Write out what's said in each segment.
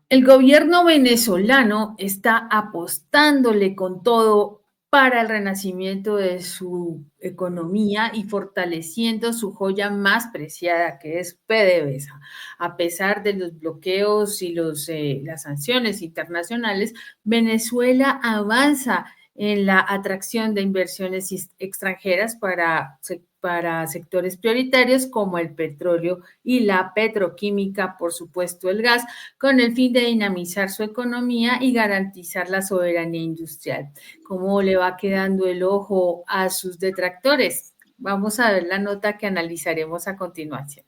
El gobierno venezolano está apostándole con todo para el renacimiento de su economía y fortaleciendo su joya más preciada, que es PDVSA. A pesar de los bloqueos y las sanciones internacionales, Venezuela avanza en la atracción de inversiones extranjeras para sectores prioritarios como el petróleo y la petroquímica, por supuesto el gas, con el fin de dinamizar su economía y garantizar la soberanía industrial. ¿Cómo le va quedando el ojo a sus detractores? Vamos a ver la nota que analizaremos a continuación.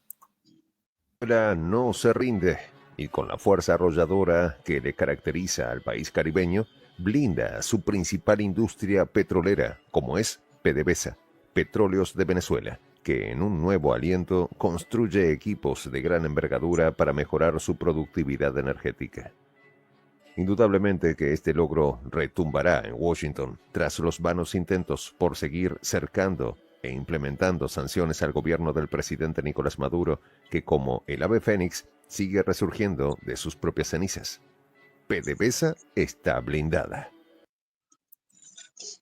Venezuela no se rinde y con la fuerza arrolladora que le caracteriza al país caribeño, blinda su principal industria petrolera, como es PDVSA, Petróleos de Venezuela, que en un nuevo aliento construye equipos de gran envergadura para mejorar su productividad energética. Indudablemente que este logro retumbará en Washington tras los vanos intentos por seguir cercando e implementando sanciones al gobierno del presidente Nicolás Maduro, que como el ave fénix sigue resurgiendo de sus propias cenizas. PDVSA está blindada.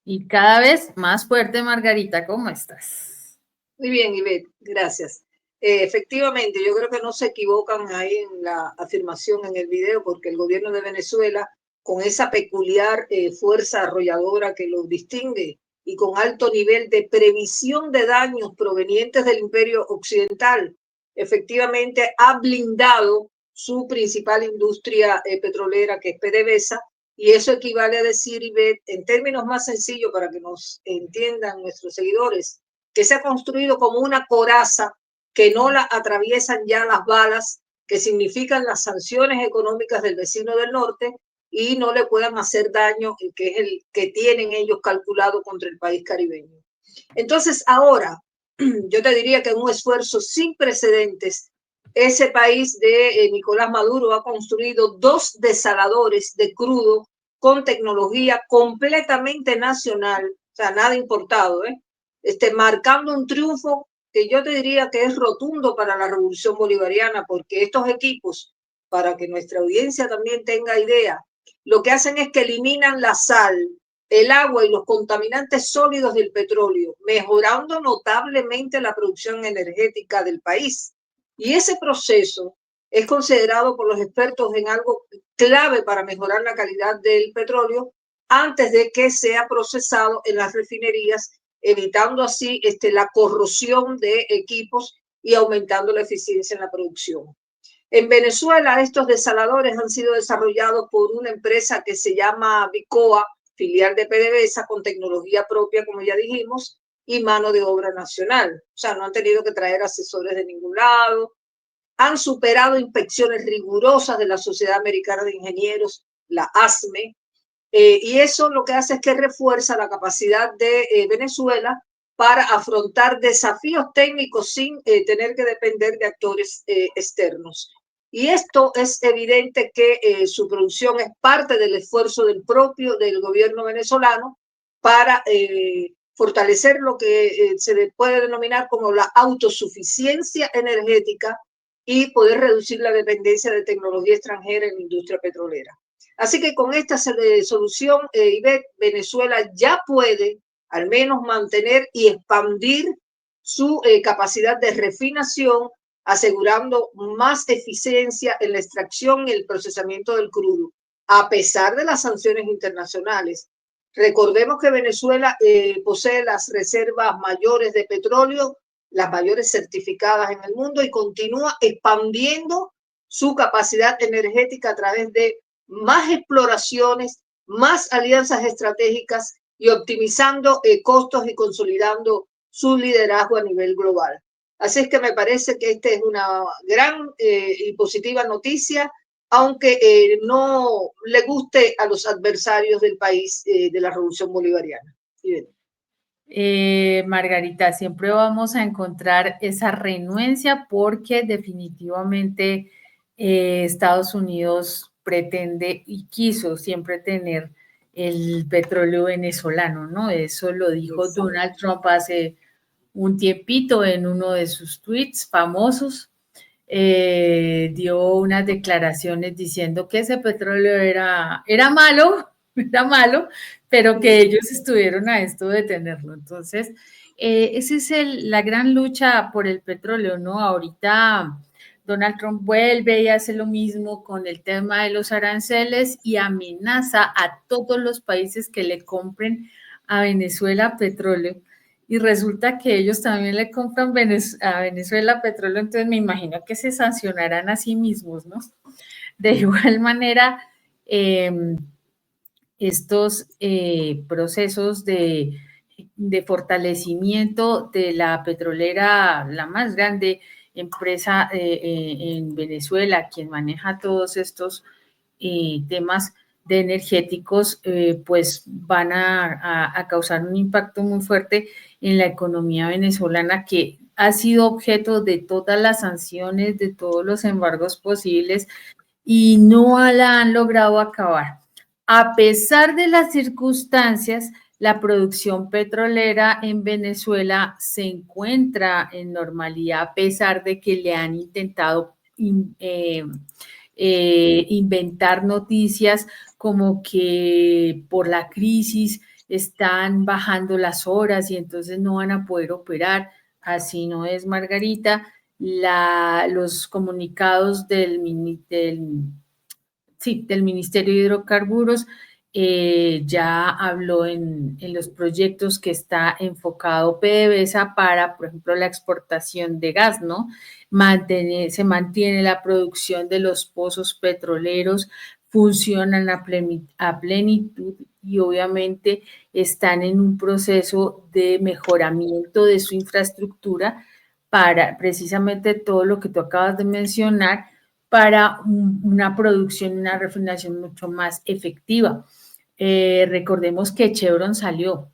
Y cada vez más fuerte, Margarita, ¿cómo estás? Muy bien, Ivette, gracias. Efectivamente, yo creo que no se equivocan ahí en la afirmación en el video, porque el gobierno de Venezuela, con esa peculiar fuerza arrolladora que lo distingue y con alto nivel de previsión de daños provenientes del imperio occidental, efectivamente ha blindado su principal industria petrolera, que es PDVSA, y eso equivale a decir, Ivette, en términos más sencillos para que nos entiendan nuestros seguidores, que se ha construido como una coraza que no la atraviesan ya las balas, que significan las sanciones económicas del vecino del norte, y no le puedan hacer daño, que es el que tienen ellos calculado contra el país caribeño. Entonces, ahora, yo te diría que en un esfuerzo sin precedentes, ese país de Nicolás Maduro ha construido 2 desaladores de crudo con tecnología completamente nacional, o sea, nada importado, marcando un triunfo que yo te diría que es rotundo para la revolución bolivariana, porque estos equipos, para que nuestra audiencia también tenga idea, lo que hacen es que eliminan la sal, el agua y los contaminantes sólidos del petróleo, mejorando notablemente la producción energética del país. Y ese proceso es considerado por los expertos en algo clave para mejorar la calidad del petróleo antes de que sea procesado en las refinerías, evitando así la corrosión de equipos y aumentando la eficiencia en la producción. En Venezuela, estos desaladores han sido desarrollados por una empresa que se llama Vicoa, filial de PDVSA, con tecnología propia, como ya dijimos, y mano de obra nacional. O sea, no han tenido que traer asesores de ningún lado. Han superado inspecciones rigurosas de la Sociedad Americana de Ingenieros, la ASME, y eso lo que hace es que refuerza la capacidad de Venezuela para afrontar desafíos técnicos sin tener que depender de actores externos. Y esto es evidente que su producción es parte del esfuerzo del gobierno venezolano para fortalecer lo que se puede denominar como la autosuficiencia energética y poder reducir la dependencia de tecnología extranjera en la industria petrolera. Así que con esta solución, Ivette, Venezuela ya puede al menos mantener y expandir su capacidad de refinación, asegurando más eficiencia en la extracción y el procesamiento del crudo, a pesar de las sanciones internacionales. Recordemos que Venezuela posee las reservas mayores de petróleo, las mayores certificadas en el mundo, y continúa expandiendo su capacidad energética a través de más exploraciones, más alianzas estratégicas y optimizando costos y consolidando su liderazgo a nivel global. Así es que me parece que esta es una gran y positiva noticia, aunque no le guste a los adversarios del país de la revolución bolivariana. Margarita, siempre vamos a encontrar esa renuencia porque definitivamente Estados Unidos pretende y quiso siempre tener el petróleo venezolano, ¿no? Eso lo dijo Donald Trump hace un tiempito en uno de sus tweets famosos. dio unas declaraciones diciendo que ese petróleo era malo, era malo, pero que ellos estuvieron a esto de tenerlo. Entonces, esa es la gran lucha por el petróleo, ¿no? Ahorita Donald Trump vuelve y hace lo mismo con el tema de los aranceles y amenaza a todos los países que le compren a Venezuela petróleo. Y resulta que ellos también le compran a Venezuela petróleo, entonces me imagino que se sancionarán a sí mismos, ¿no? De igual manera, estos procesos de fortalecimiento de la petrolera, la más grande empresa en Venezuela, quien maneja todos estos temas de energéticos, pues van a causar un impacto muy fuerte en la economía venezolana, que ha sido objeto de todas las sanciones, de todos los embargos posibles, y no la han logrado acabar. A pesar de las circunstancias, la producción petrolera en Venezuela se encuentra en normalidad, a pesar de que le han intentado inventar noticias como que por la crisis están bajando las horas y entonces no van a poder operar. Así no es, Margarita. Los comunicados del Ministerio de Hidrocarburos ya habló en los proyectos que está enfocado PDVSA para, por ejemplo, la exportación de gas, ¿no? Se mantiene la producción de los pozos petroleros, funcionan a plenitud y obviamente están en un proceso de mejoramiento de su infraestructura para precisamente todo lo que tú acabas de mencionar, para una producción, una refinación mucho más efectiva. Recordemos que Chevron salió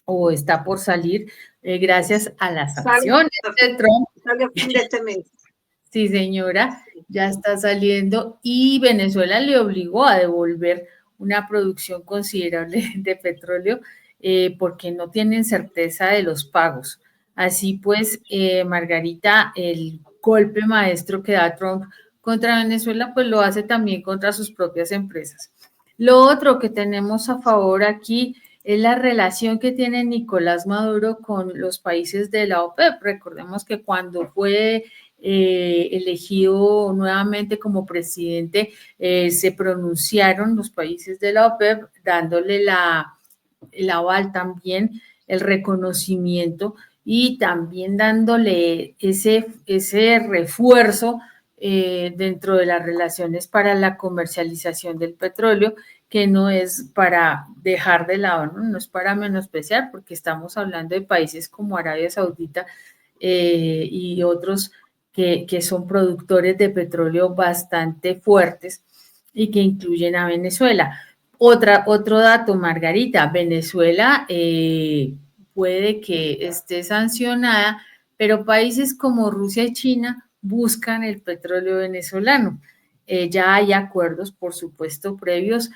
o está por salir gracias a las sanciones de Trump. Sale a fin de este mes. Sí, señora, ya está saliendo y Venezuela le obligó a devolver una producción considerable de petróleo porque no tienen certeza de los pagos. Así pues, Margarita, el golpe maestro que da Trump contra Venezuela, pues lo hace también contra sus propias empresas. Lo otro que tenemos a favor aquí es la relación que tiene Nicolás Maduro con los países de la OPEP. Recordemos que cuando fue elegido nuevamente como presidente, se pronunciaron los países de la OPEP dándole el aval también, el reconocimiento y también dándole ese refuerzo dentro de las relaciones para la comercialización del petróleo, que no es para dejar de lado, no es para menospreciar, porque estamos hablando de países como Arabia Saudita y otros que son productores de petróleo bastante fuertes y que incluyen a Venezuela. Otro dato, Margarita, Venezuela puede que esté sancionada, pero países como Rusia y China buscan el petróleo venezolano. Ya hay acuerdos, por supuesto, previos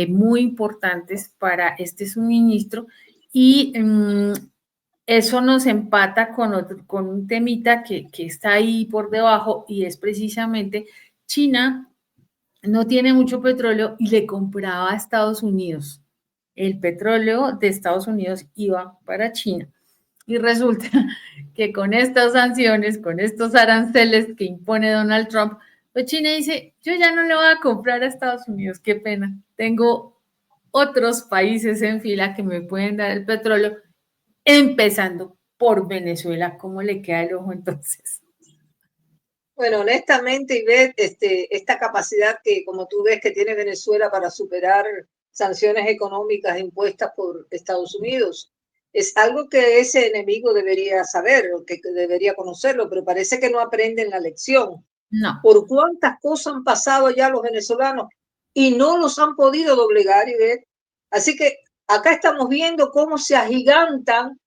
muy importantes para este suministro y eso nos empata con un temita que está ahí por debajo y es precisamente China no tiene mucho petróleo y le compraba a Estados Unidos. El petróleo de Estados Unidos iba para China. Y resulta que con estas sanciones, con estos aranceles que impone Donald Trump, pues China dice, yo ya no le voy a comprar a Estados Unidos, qué pena. Tengo otros países en fila que me pueden dar el petróleo, empezando por Venezuela. ¿Cómo le queda el ojo entonces? Bueno, honestamente, Ivette, esta capacidad que, como tú ves, que tiene Venezuela para superar sanciones económicas impuestas por Estados Unidos, es algo que ese enemigo debería saber, o que debería conocerlo, pero parece que no aprenden la lección. No. Por cuántas cosas han pasado ya los venezolanos y no los han podido doblegar, Ivette. Así que acá estamos viendo cómo se agigantan,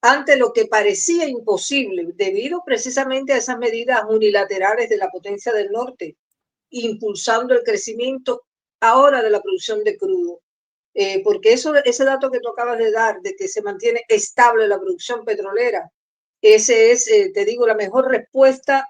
ante lo que parecía imposible, debido precisamente a esas medidas unilaterales de la potencia del norte, impulsando el crecimiento ahora de la producción de crudo. Porque ese dato que tú acabas de dar, de que se mantiene estable la producción petrolera, Ese es, te digo, la mejor respuesta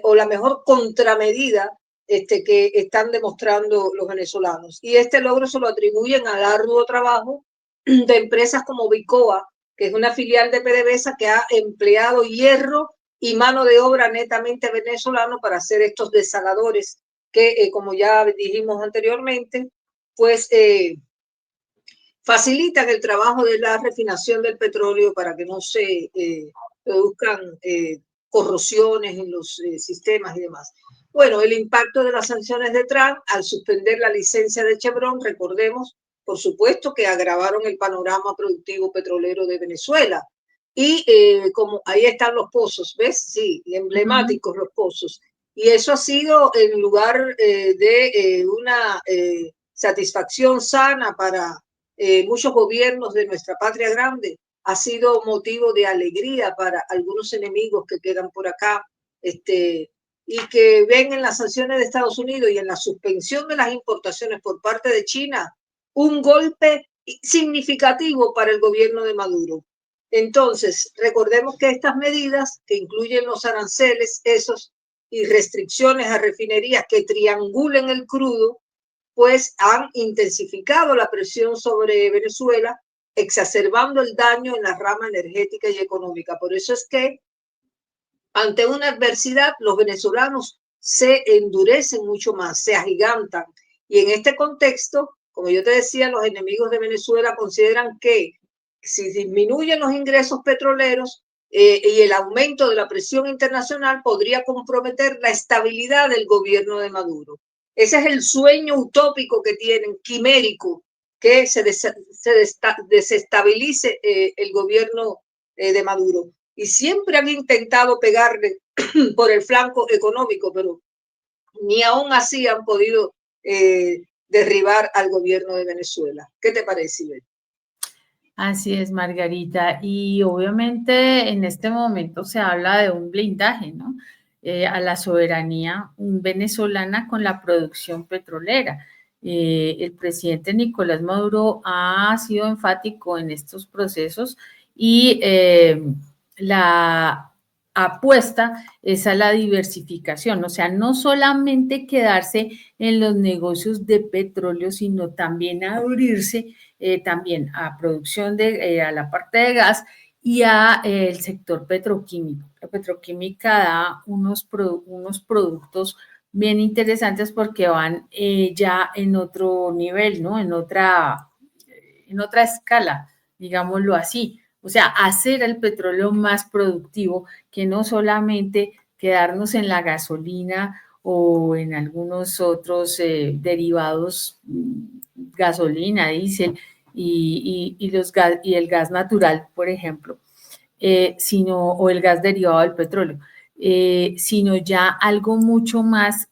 o la mejor contramedida que están demostrando los venezolanos. Y este logro se lo atribuyen al arduo trabajo de empresas como Bicoa, que es una filial de PDVSA que ha empleado hierro y mano de obra netamente venezolano para hacer estos desaladores que, como ya dijimos anteriormente, pues facilitan el trabajo de la refinación del petróleo para que no se produzcan corrosiones en los sistemas y demás. Bueno, el impacto de las sanciones de Trump al suspender la licencia de Chevron, recordemos, por supuesto que agravaron el panorama productivo petrolero de Venezuela. Y como ahí están los pozos, ¿ves? Sí, emblemáticos los pozos. Y eso ha sido en lugar de una satisfacción sana para muchos gobiernos de nuestra patria grande, ha sido motivo de alegría para algunos enemigos que quedan por acá, y que ven en las sanciones de Estados Unidos y en la suspensión de las importaciones por parte de China un golpe significativo para el gobierno de Maduro. Entonces, recordemos que estas medidas, que incluyen los aranceles, esos y restricciones a refinerías que triangulen el crudo, pues han intensificado la presión sobre Venezuela, exacerbando el daño en la rama energética y económica. Por eso es que ante una adversidad los venezolanos se endurecen mucho más, se agigantan. Y en este contexto, como yo te decía, los enemigos de Venezuela consideran que si disminuyen los ingresos petroleros y el aumento de la presión internacional podría comprometer la estabilidad del gobierno de Maduro. Ese es el sueño utópico que tienen, quimérico, que se desestabilice el gobierno de Maduro. Y siempre han intentado pegarle por el flanco económico, pero ni aún así han podido derribar al gobierno de Venezuela. ¿Qué te parece, Ibel? Así es, Margarita. Y obviamente en este momento se habla de un blindaje, ¿no? A la soberanía venezolana con la producción petrolera. El presidente Nicolás Maduro ha sido enfático en estos procesos y la apuesta es a la diversificación, o sea, no solamente quedarse en los negocios de petróleo, sino también abrirse también a producción a la parte de gas y a el sector petroquímico. La petroquímica da unos productos bien interesantes porque van ya en otro nivel, ¿no? En otra escala, digámoslo así. O sea, hacer el petróleo más productivo, que no solamente quedarnos en la gasolina o en algunos otros derivados, gasolina, diésel y el gas natural, por ejemplo, o el gas derivado del petróleo, sino ya algo mucho más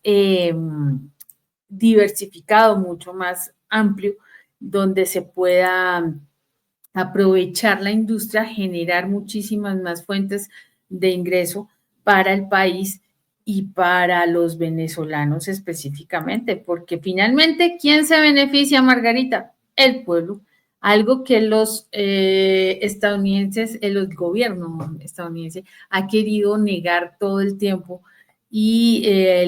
diversificado, mucho más amplio, donde se pueda aprovechar la industria, generar muchísimas más fuentes de ingreso para el país y para los venezolanos específicamente, porque finalmente, ¿quién se beneficia, Margarita? El pueblo. Algo que los estadounidenses, el gobierno estadounidense ha querido negar todo el tiempo y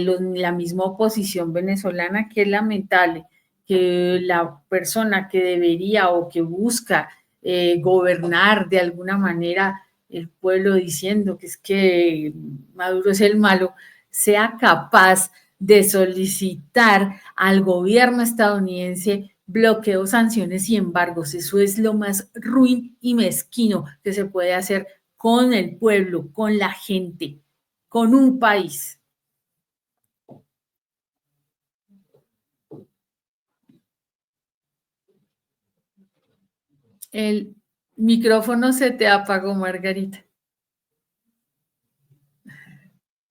la misma oposición venezolana, que es lamentable que la persona que debería o que busca gobernar de alguna manera el pueblo diciendo que es que Maduro es el malo, sea capaz de solicitar al gobierno estadounidense bloqueo, sanciones y embargos. Eso es lo más ruin y mezquino que se puede hacer con el pueblo, con la gente, con un país. El micrófono se te apagó, Margarita.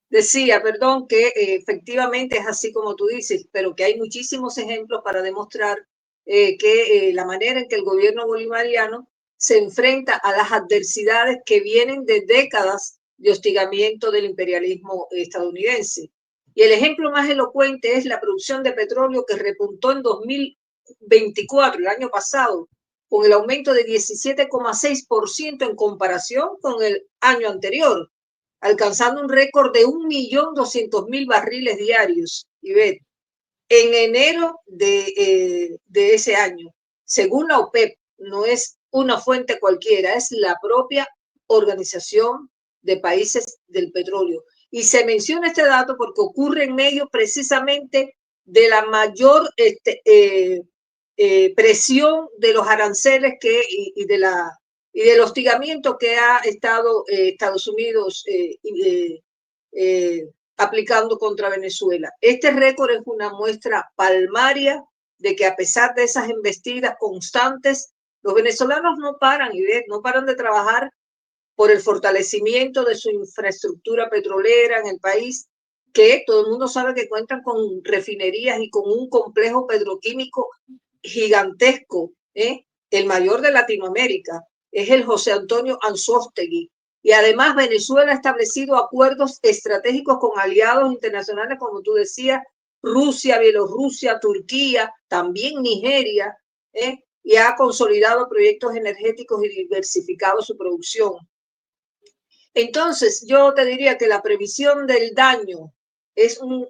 Decía, perdón, que efectivamente es así como tú dices, pero que hay muchísimos ejemplos para demostrar que la manera en que el gobierno bolivariano se enfrenta a las adversidades que vienen de décadas de hostigamiento del imperialismo estadounidense. Y el ejemplo más elocuente es la producción de petróleo que repuntó en 2024, el año pasado, con el aumento de 17,6% en comparación con el año anterior, alcanzando un récord de 1.200.000 barriles diarios, Ivette, en enero de ese año. Según la OPEP, no es una fuente cualquiera, es la propia Organización de Países del Petróleo. Y se menciona este dato porque ocurre en medio precisamente de la mayor presión de los aranceles y del hostigamiento que ha estado Estados Unidos aplicando contra Venezuela. Este récord es una muestra palmaria de que a pesar de esas embestidas constantes, los venezolanos no paran, no paran de trabajar por el fortalecimiento de su infraestructura petrolera en el país, que todo el mundo sabe que cuentan con refinerías y con un complejo petroquímico gigantesco, el mayor de Latinoamérica, es el José Antonio Anzoátegui. Y además Venezuela ha establecido acuerdos estratégicos con aliados internacionales, como tú decías, Rusia, Bielorrusia, Turquía, también Nigeria, y ha consolidado proyectos energéticos y diversificado su producción. Entonces, yo te diría que la previsión del daño es un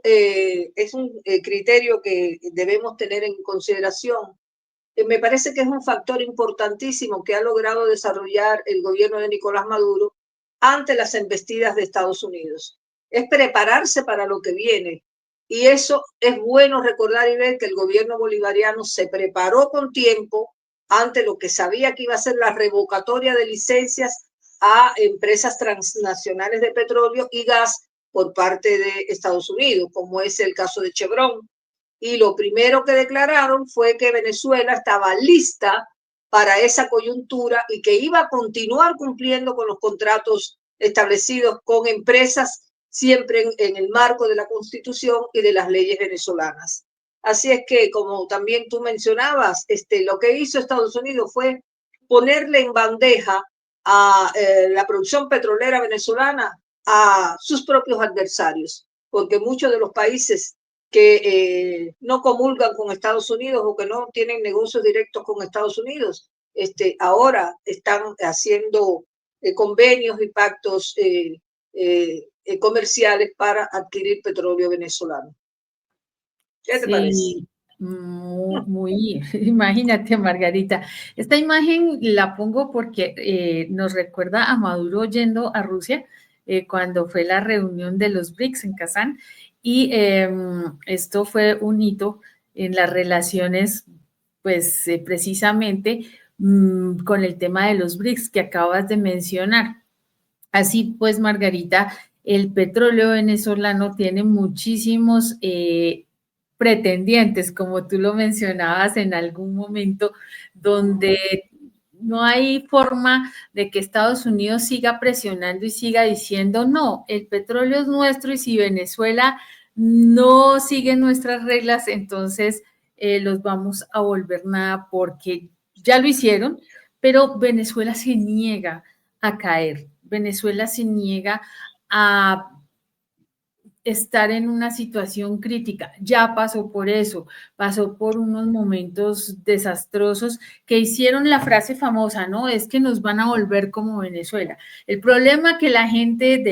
criterio que debemos tener en consideración. Me parece que es un factor importantísimo que ha logrado desarrollar el gobierno de Nicolás Maduro ante las embestidas de Estados Unidos. Es prepararse para lo que viene. Y eso es bueno recordar y ver que el gobierno bolivariano se preparó con tiempo ante lo que sabía que iba a ser la revocatoria de licencias a empresas transnacionales de petróleo y gas por parte de Estados Unidos, como es el caso de Chevron. Y lo primero que declararon fue que Venezuela estaba lista para esa coyuntura y que iba a continuar cumpliendo con los contratos establecidos con empresas siempre en el marco de la Constitución y de las leyes venezolanas. Así es que, como también tú mencionabas, lo que hizo Estados Unidos fue ponerle en bandeja a la producción petrolera venezolana a sus propios adversarios, porque muchos de los países que no comulgan con Estados Unidos o que no tienen negocios directos con Estados Unidos, ahora están haciendo convenios y pactos comerciales para adquirir petróleo venezolano. ¿Qué te parece? Sí, muy, imagínate, Margarita. Esta imagen la pongo porque nos recuerda a Maduro yendo a Rusia cuando fue la reunión de los BRICS en Kazán, y esto fue un hito en las relaciones, pues precisamente con el tema de los BRICS que acabas de mencionar. Así pues, Margarita, el petróleo venezolano tiene muchísimos pretendientes, como tú lo mencionabas en algún momento, donde no hay forma de que Estados Unidos siga presionando y siga diciendo, no, el petróleo es nuestro y si Venezuela no sigue nuestras reglas, entonces los vamos a volver nada, porque ya lo hicieron, pero Venezuela se niega a caer. Venezuela se niega a estar en una situación crítica, ya pasó por eso, pasó por unos momentos desastrosos que hicieron la frase famosa, ¿no? Es que nos van a volver como Venezuela. El problema que la gente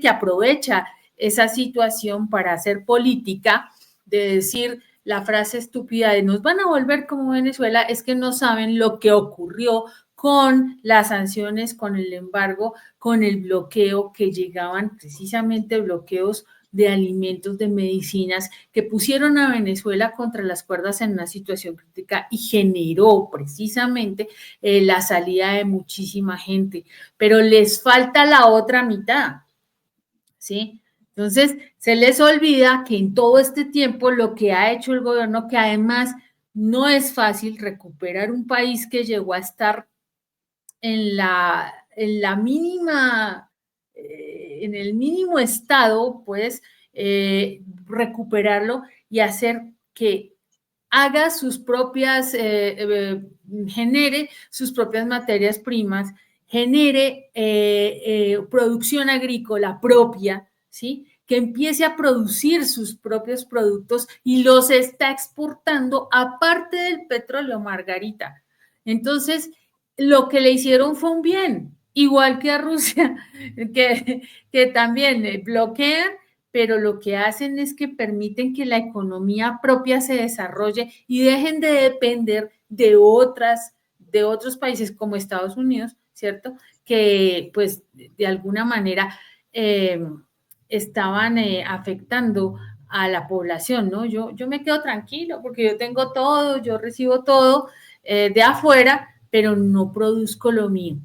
que aprovecha esa situación para hacer política, de decir la frase estúpida de nos van a volver como Venezuela, es que no saben lo que ocurrió con las sanciones, con el embargo, con el bloqueo, que llegaban precisamente bloqueos de alimentos, de medicinas, que pusieron a Venezuela contra las cuerdas en una situación crítica y generó precisamente la salida de muchísima gente. Pero les falta la otra mitad, ¿sí? Entonces, se les olvida que en todo este tiempo lo que ha hecho el gobierno, que además no es fácil recuperar un país que llegó a estar en la mínima, en el mínimo estado, pues, recuperarlo y hacer que haga sus propias, genere sus propias materias primas, genere producción agrícola propia, ¿sí? Que empiece a producir sus propios productos y los está exportando, aparte del petróleo, Margarita. Entonces, lo que le hicieron fue un bien, igual que a Rusia, que también bloquean, pero lo que hacen es que permiten que la economía propia se desarrolle y dejen de depender de otros países como Estados Unidos, ¿cierto? Que pues de alguna manera estaban afectando a la población, ¿no? Yo me quedo tranquilo porque yo tengo todo, yo recibo todo de afuera, pero no produzco lo mío,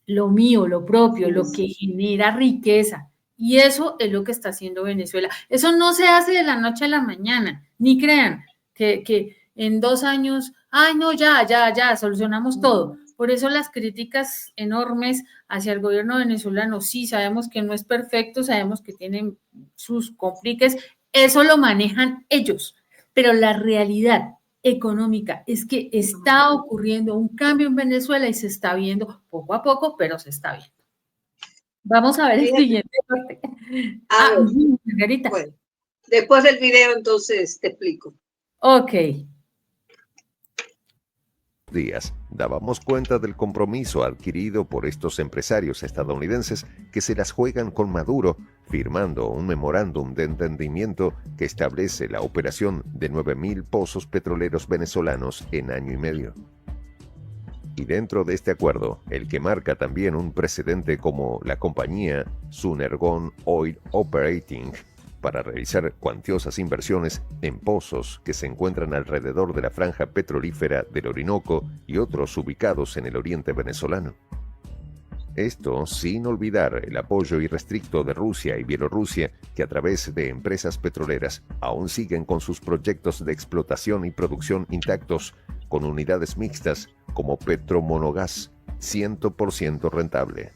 lo propio, lo que genera riqueza. Y eso es lo que está haciendo Venezuela. Eso no se hace de la noche a la mañana, ni crean que en 2 años, ay, no, ya, solucionamos todo. Por eso las críticas enormes hacia el gobierno venezolano, sí, sabemos que no es perfecto, sabemos que tienen sus compliques, eso lo manejan ellos, pero la realidad económica es que está ocurriendo un cambio en Venezuela y se está viendo poco a poco, pero se está viendo. Vamos a ver el siguiente corte. Margarita. Bueno, después del video entonces te explico. Ok. Días dábamos cuenta del compromiso adquirido por estos empresarios estadounidenses que se las juegan con Maduro, firmando un memorándum de entendimiento que establece la operación de 9.000 pozos petroleros venezolanos en año y medio. Y dentro de este acuerdo, el que marca también un precedente como la compañía Sunergon Oil Operating, para realizar cuantiosas inversiones en pozos que se encuentran alrededor de la franja petrolífera del Orinoco y otros ubicados en el oriente venezolano. Esto sin olvidar el apoyo irrestricto de Rusia y Bielorrusia, que a través de empresas petroleras aún siguen con sus proyectos de explotación y producción intactos, con unidades mixtas como Petromonogas, 100% rentable.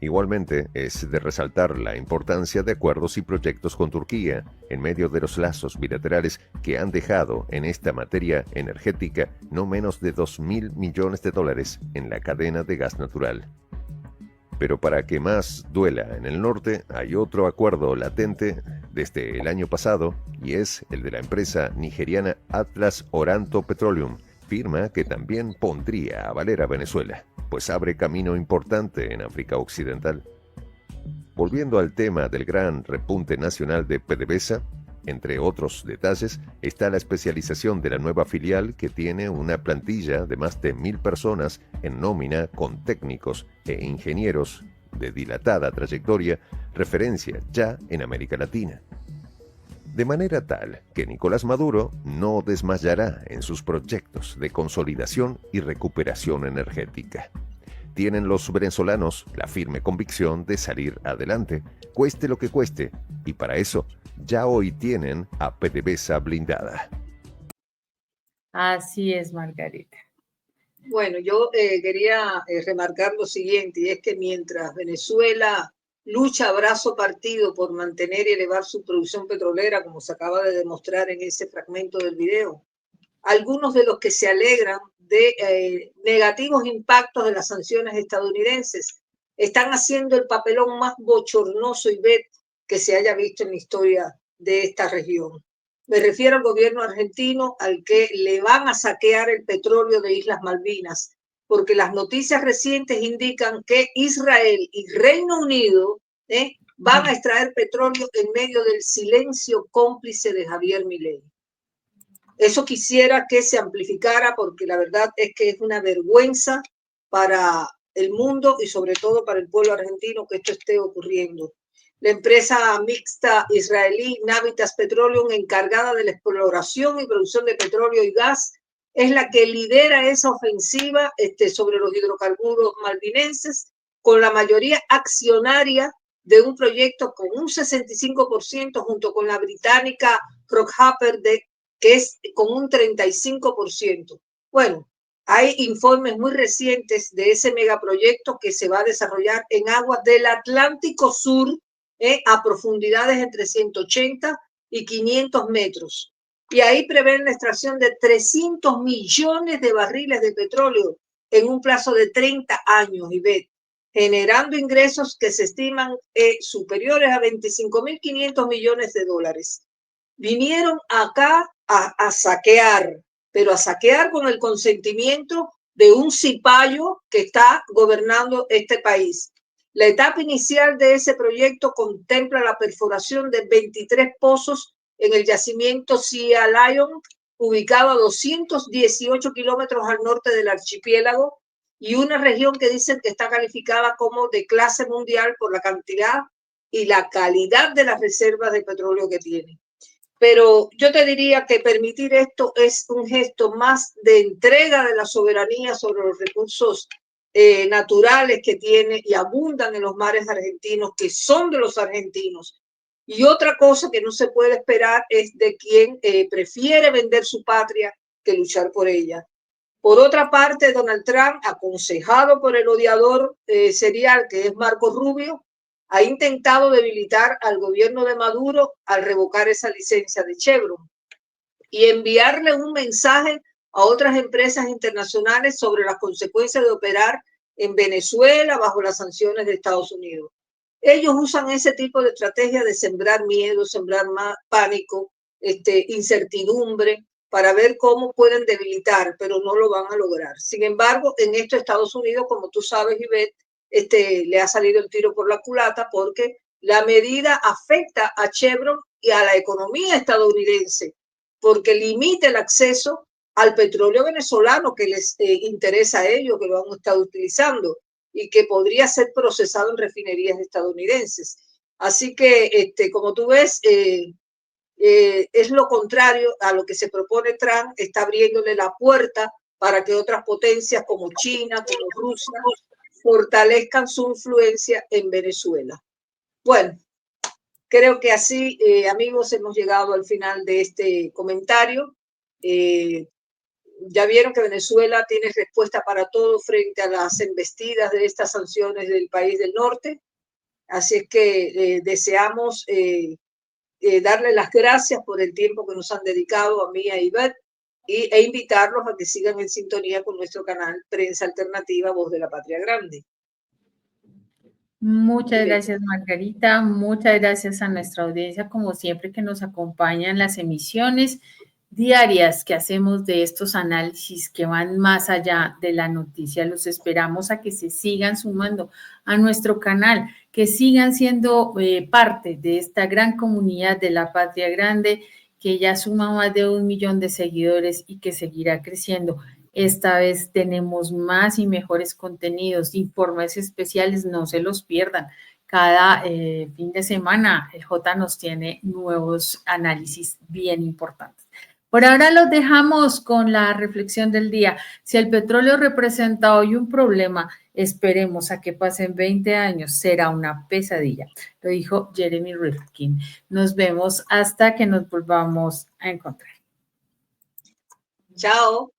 Igualmente, es de resaltar la importancia de acuerdos y proyectos con Turquía, en medio de los lazos bilaterales que han dejado en esta materia energética no menos de $2.000 millones en la cadena de gas natural. Pero para que más duela en el norte, hay otro acuerdo latente desde el año pasado, y es el de la empresa nigeriana Atlas Oranto Petroleum, firma que también pondría a valer a Venezuela, pues abre camino importante en África Occidental. Volviendo al tema del gran repunte nacional de PDVSA, entre otros detalles, está la especialización de la nueva filial que tiene una plantilla de más de 1.000 personas en nómina con técnicos e ingenieros de dilatada trayectoria, referencia ya en América Latina. De manera tal que Nicolás Maduro no desmayará en sus proyectos de consolidación y recuperación energética. Tienen los venezolanos la firme convicción de salir adelante, cueste lo que cueste, y para eso ya hoy tienen a PDVSA blindada. Así es, Margarita. Bueno, yo quería remarcar lo siguiente, y es que mientras Venezuela lucha a brazo partido por mantener y elevar su producción petrolera, como se acaba de demostrar en ese fragmento del video, algunos de los que se alegran de negativos impactos de las sanciones estadounidenses están haciendo el papelón más bochornoso y que se haya visto en la historia de esta región. Me refiero al gobierno argentino, al que le van a saquear el petróleo de Islas Malvinas, porque las noticias recientes indican que Israel y Reino Unido van a extraer petróleo en medio del silencio cómplice de Javier Milei. Eso quisiera que se amplificara, porque la verdad es que es una vergüenza para el mundo y sobre todo para el pueblo argentino que esto esté ocurriendo. La empresa mixta israelí Navitas Petroleum, encargada de la exploración y producción de petróleo y gas, es la que lidera esa ofensiva sobre los hidrocarburos malvinenses, con la mayoría accionaria de un proyecto con un 65% junto con la británica Crockhopper, que es con un 35%. Bueno, hay informes muy recientes de ese megaproyecto que se va a desarrollar en aguas del Atlántico Sur, a profundidades entre 180 y 500 metros. Y ahí prevén la extracción de 300 millones de barriles de petróleo en un plazo de 30 años, Ivette, generando ingresos que se estiman superiores a 25.500 millones de dólares. Vinieron acá a saquear, pero a saquear con el consentimiento de un cipayo que está gobernando este país. La etapa inicial de ese proyecto contempla la perforación de 23 pozos en el yacimiento Sea Lion, ubicado a 218 kilómetros al norte del archipiélago, y una región que dicen que está calificada como de clase mundial por la cantidad y la calidad de las reservas de petróleo que tiene. Pero yo te diría que permitir esto es un gesto más de entrega de la soberanía sobre los recursos naturales que tiene y abundan en los mares argentinos, que son de los argentinos. Y otra cosa que no se puede esperar es de quien prefiere vender su patria que luchar por ella. Por otra parte, Donald Trump, aconsejado por el odiador serial que es Marco Rubio, ha intentado debilitar al gobierno de Maduro al revocar esa licencia de Chevron y enviarle un mensaje a otras empresas internacionales sobre las consecuencias de operar en Venezuela bajo las sanciones de Estados Unidos. Ellos usan ese tipo de estrategia de sembrar miedo, sembrar pánico, incertidumbre, para ver cómo pueden debilitar, pero no lo van a lograr. Sin embargo, en esto Estados Unidos, como tú sabes, Ivette, le ha salido el tiro por la culata porque la medida afecta a Chevron y a la economía estadounidense, porque limita el acceso al petróleo venezolano que les interesa a ellos, que lo han estado utilizando y que podría ser procesado en refinerías estadounidenses. Así que, como tú ves, es lo contrario a lo que se propone Trump, está abriéndole la puerta para que otras potencias como China, como Rusia, fortalezcan su influencia en Venezuela. Bueno, creo que así, amigos, hemos llegado al final de este comentario. Ya vieron que Venezuela tiene respuesta para todo frente a las embestidas de estas sanciones del país del norte. Así es que deseamos darle las gracias por el tiempo que nos han dedicado a mí y a Ivette e invitarlos a que sigan en sintonía con nuestro canal Prensa Alternativa, Voz de la Patria Grande. Muchas gracias, Margarita. Muchas gracias a nuestra audiencia, como siempre, que nos acompaña en las emisiones diarias que hacemos de estos análisis que van más allá de la noticia. Los esperamos a que se sigan sumando a nuestro canal, que sigan siendo parte de esta gran comunidad de la Patria Grande, que ya suma más de 1 millón de seguidores y que seguirá creciendo. Esta vez tenemos más y mejores contenidos, informes especiales, no se los pierdan. Cada fin de semana el J nos tiene nuevos análisis bien importantes. Por ahora los dejamos con la reflexión del día. Si el petróleo representa hoy un problema, esperemos a que pasen 20 años, será una pesadilla. Lo dijo Jeremy Rifkin. Nos vemos hasta que nos volvamos a encontrar. Chao.